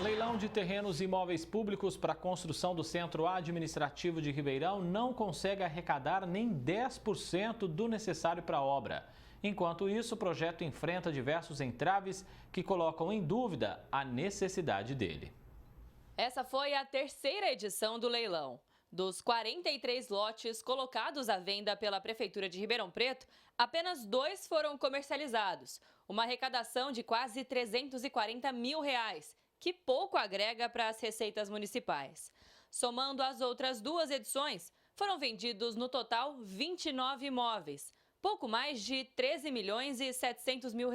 Leilão de terrenos e imóveis públicos para a construção do Centro Administrativo de Ribeirão não consegue arrecadar nem 10% do necessário para a obra. Enquanto isso, o projeto enfrenta diversos entraves que colocam em dúvida a necessidade dele. Essa foi a terceira edição do leilão. Dos 43 lotes colocados à venda pela Prefeitura de Ribeirão Preto, apenas 2 foram comercializados. Uma arrecadação de quase R$340 mil, que pouco agrega para as receitas municipais. Somando as outras 2 edições, foram vendidos no total 29 imóveis, pouco mais de R$13.700 mil.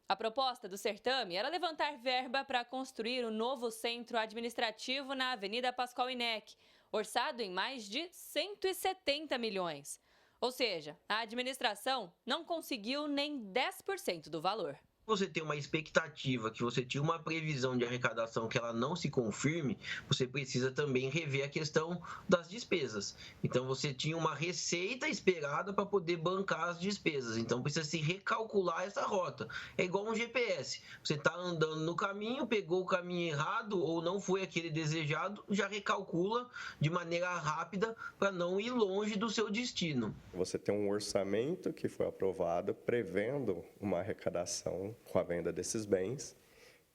A proposta do certame era levantar verba para construir o novo centro administrativo na Avenida Pascoal Inec, orçado em mais de 170 milhões. Ou seja, a administração não conseguiu nem 10% do valor. Você tem uma expectativa, que você tinha uma previsão de arrecadação que ela não se confirme, você precisa também rever a questão das despesas. Então, você tinha uma receita esperada para poder bancar as despesas. Então, precisa se recalcular essa rota. É igual um GPS. Você está andando no caminho, pegou o caminho errado ou não foi aquele desejado, já recalcula de maneira rápida para não ir longe do seu destino. Você tem um orçamento que foi aprovado prevendo uma arrecadação com a venda desses bens,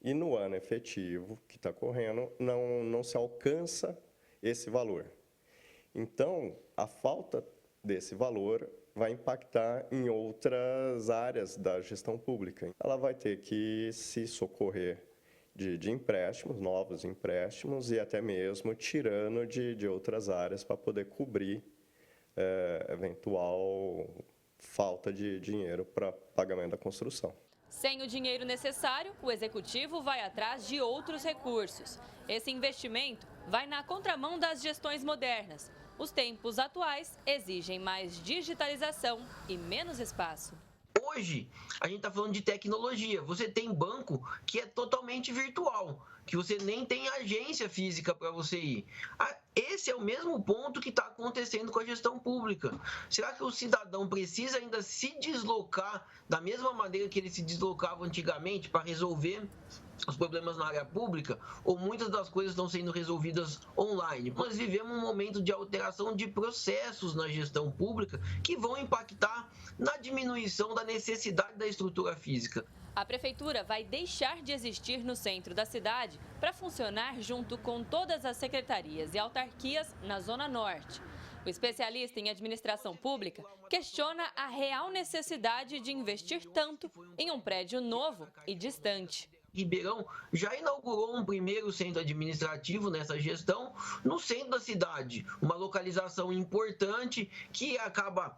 e no ano efetivo que está correndo não se alcança esse valor. Então, a falta desse valor vai impactar em outras áreas da gestão pública. Ela vai ter que se socorrer de empréstimos, novos empréstimos, e até mesmo tirando de outras áreas para poder cobrir eventual falta de dinheiro para pagamento da construção. Sem o dinheiro necessário, o executivo vai atrás de outros recursos. Esse investimento vai na contramão das gestões modernas. Os tempos atuais exigem mais digitalização e menos espaço. Hoje, a gente está falando de tecnologia. Você tem banco que é totalmente virtual, que você nem tem agência física para você ir. Esse é o mesmo ponto que está acontecendo com a gestão pública. Será que o cidadão precisa ainda se deslocar da mesma maneira que ele se deslocava antigamente para resolver os problemas na área pública, ou muitas das coisas estão sendo resolvidas online? Nós vivemos um momento de alteração de processos na gestão pública que vão impactar na diminuição da necessidade da estrutura física. A prefeitura vai deixar de existir no centro da cidade para funcionar junto com todas as secretarias e autarquias na Zona Norte. O especialista em administração pública questiona a real necessidade de investir tanto em um prédio novo e distante. Ribeirão já inaugurou um primeiro centro administrativo nessa gestão no centro da cidade, uma localização importante que acaba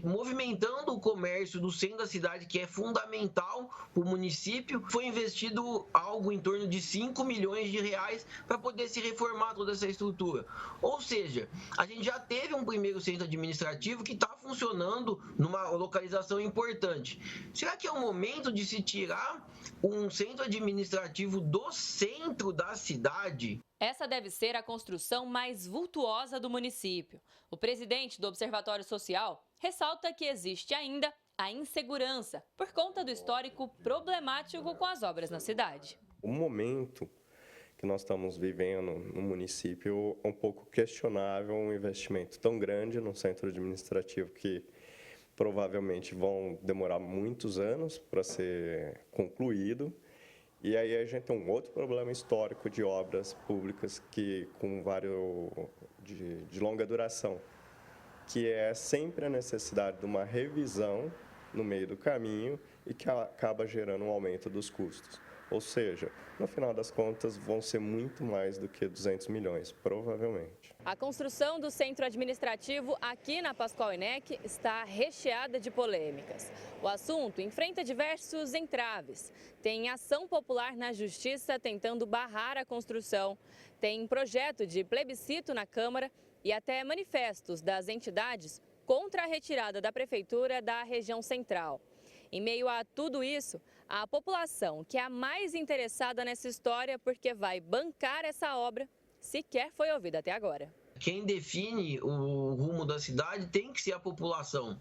movimentando o comércio do centro da cidade, que é fundamental para o município. Foi investido algo em torno de 5 milhões de reais para poder se reformar toda essa estrutura. Ou seja, a gente já teve um primeiro centro administrativo que está funcionando numa localização importante. Será que é o momento de se tirar um centro administrativo do centro da cidade? Essa deve ser a construção mais vultuosa do município. O presidente do Observatório Social ressalta que existe ainda a insegurança por conta do histórico problemático com as obras na cidade. O momento que nós estamos vivendo no município é um pouco questionável, um investimento tão grande num centro administrativo que provavelmente vão demorar muitos anos para ser concluído. E aí a gente tem um outro problema histórico de obras públicas com vários de longa duração, que é sempre a necessidade de uma revisão no meio do caminho e que acaba gerando um aumento dos custos. Ou seja, no final das contas, vão ser muito mais do que 200 milhões, provavelmente. A construção do centro administrativo aqui na Pascoal Inec está recheada de polêmicas. O assunto enfrenta diversos entraves. Tem ação popular na Justiça tentando barrar a construção, tem projeto de plebiscito na Câmara e até manifestos das entidades contra a retirada da Prefeitura da região central. Em meio a tudo isso, a população, que é a mais interessada nessa história porque vai bancar essa obra, sequer foi ouvida até agora. Quem define o rumo da cidade tem que ser a população.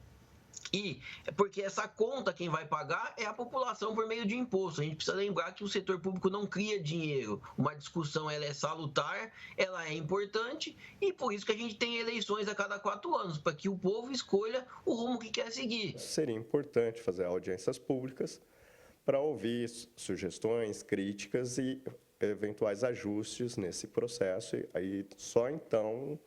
E porque essa conta quem vai pagar é a população por meio de imposto. A gente precisa lembrar que o setor público não cria dinheiro. Uma discussão ela é salutar, ela é importante e por isso que a gente tem eleições a cada 4 anos, para que o povo escolha o rumo que quer seguir. Seria importante fazer audiências públicas para ouvir sugestões, críticas e eventuais ajustes nesse processo e aí só então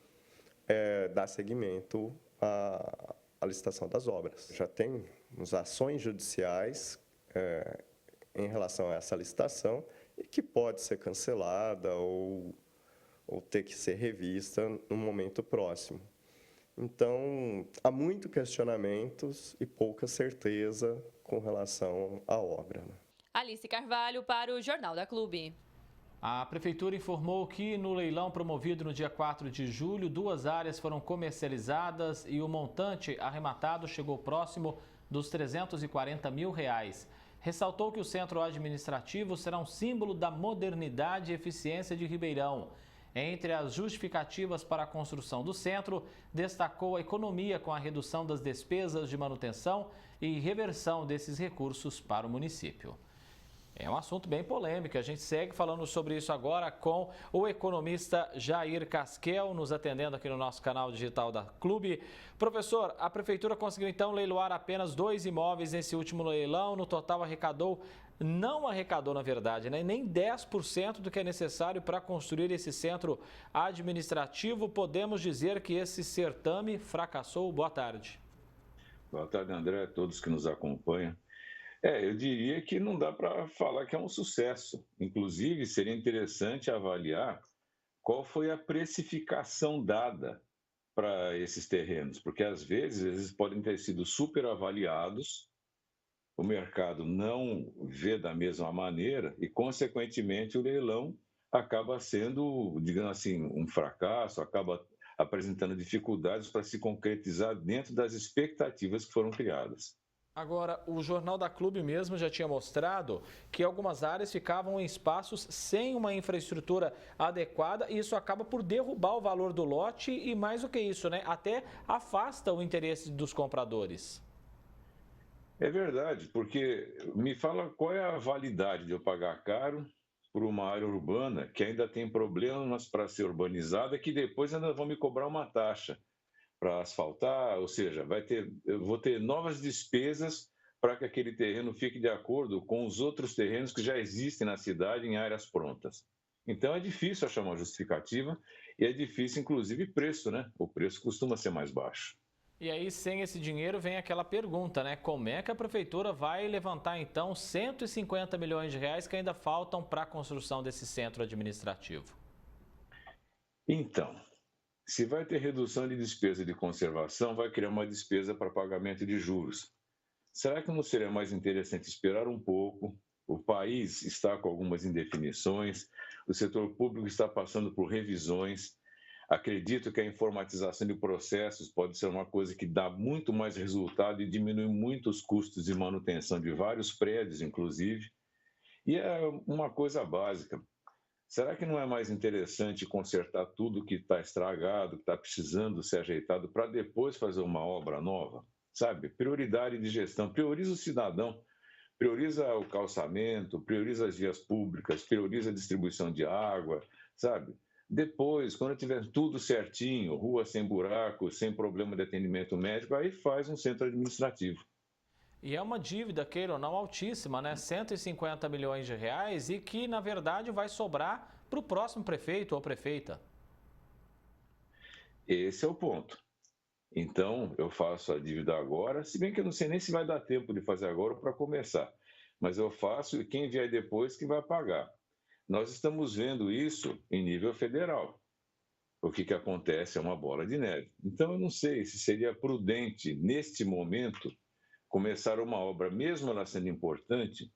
dar seguimento a licitação das obras. Já tem ações judiciais em relação a essa licitação e que pode ser cancelada ou ter que ser revista no momento próximo. Então, há muito questionamentos e pouca certeza com relação à obra. Alice Carvalho para o Jornal da Clube. A Prefeitura informou que no leilão promovido no dia 4 de julho, 2 áreas foram comercializadas e o montante arrematado chegou próximo dos R$340 mil. Ressaltou que o centro administrativo será um símbolo da modernidade e eficiência de Ribeirão. Entre as justificativas para a construção do centro, destacou a economia com a redução das despesas de manutenção e reversão desses recursos para o município. É um assunto bem polêmico. A gente segue falando sobre isso agora com o economista Jair Casquel, nos atendendo aqui no nosso canal digital da Clube. Professor, a Prefeitura conseguiu então leiloar apenas 2 imóveis nesse último leilão. No total não arrecadou na verdade, né? Nem 10% do que é necessário para construir esse centro administrativo. Podemos dizer que esse certame fracassou? Boa tarde. Boa tarde, André, a todos que nos acompanham. Eu diria que não dá para falar que é um sucesso. Inclusive, seria interessante avaliar qual foi a precificação dada para esses terrenos, porque às vezes eles podem ter sido superavaliados, o mercado não vê da mesma maneira e, consequentemente, o leilão acaba sendo, digamos assim, um fracasso, acaba apresentando dificuldades para se concretizar dentro das expectativas que foram criadas. Agora, o Jornal da Clube mesmo já tinha mostrado que algumas áreas ficavam em espaços sem uma infraestrutura adequada e isso acaba por derrubar o valor do lote e mais do que isso, né? Até afasta o interesse dos compradores. É verdade, porque me fala qual é a validade de eu pagar caro por uma área urbana que ainda tem problemas para ser urbanizada, que depois ainda vão me cobrar uma taxa para asfaltar, ou seja, eu vou ter novas despesas para que aquele terreno fique de acordo com os outros terrenos que já existem na cidade em áreas prontas. Então é difícil achar uma justificativa e é difícil, inclusive, preço, né? O preço costuma ser mais baixo. E aí, sem esse dinheiro, vem aquela pergunta, né? Como é que a Prefeitura vai levantar, então, 150 milhões de reais que ainda faltam para a construção desse centro administrativo? Então, se vai ter redução de despesa de conservação, vai criar uma despesa para pagamento de juros. Será que não seria mais interessante esperar um pouco? O país está com algumas indefinições, o setor público está passando por revisões. Acredito que a informatização de processos pode ser uma coisa que dá muito mais resultado e diminui muito os custos de manutenção de vários prédios, inclusive. E é uma coisa básica. Será que não é mais interessante consertar tudo que está estragado, que está precisando ser ajeitado, para depois fazer uma obra nova? Sabe? Prioridade de gestão. Prioriza o cidadão, prioriza o calçamento, prioriza as vias públicas, prioriza a distribuição de água, sabe? Depois, quando tiver tudo certinho, rua sem buraco, sem problema de atendimento médico, aí faz um centro administrativo. E é uma dívida, queira ou não, altíssima, né? 150 milhões de reais e que, na verdade, vai sobrar para o próximo prefeito ou prefeita. Esse é o ponto. Então, eu faço a dívida agora, se bem que eu não sei nem se vai dar tempo de fazer agora para começar. Mas eu faço e quem vier depois que vai pagar. Nós estamos vendo isso em nível federal. O que acontece é uma bola de neve. Então, eu não sei se seria prudente, neste momento, começar uma obra, mesmo ela sendo importante,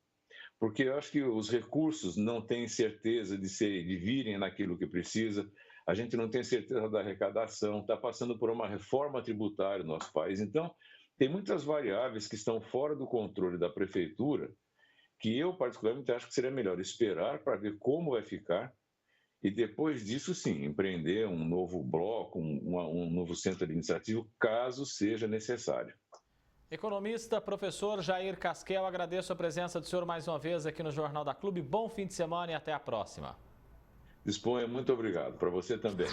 porque eu acho que os recursos não têm certeza de virem naquilo que precisa, a gente não tem certeza da arrecadação, está passando por uma reforma tributária no nosso país. Então, tem muitas variáveis que estão fora do controle da prefeitura, que eu, particularmente, acho que seria melhor esperar para ver como vai ficar e depois disso, sim, empreender um novo bloco, um novo centro administrativo, caso seja necessário. Economista, professor Jair Casquel, agradeço a presença do senhor mais uma vez aqui no Jornal da Clube. Bom fim de semana e até a próxima. Disponha, muito obrigado. Para você também.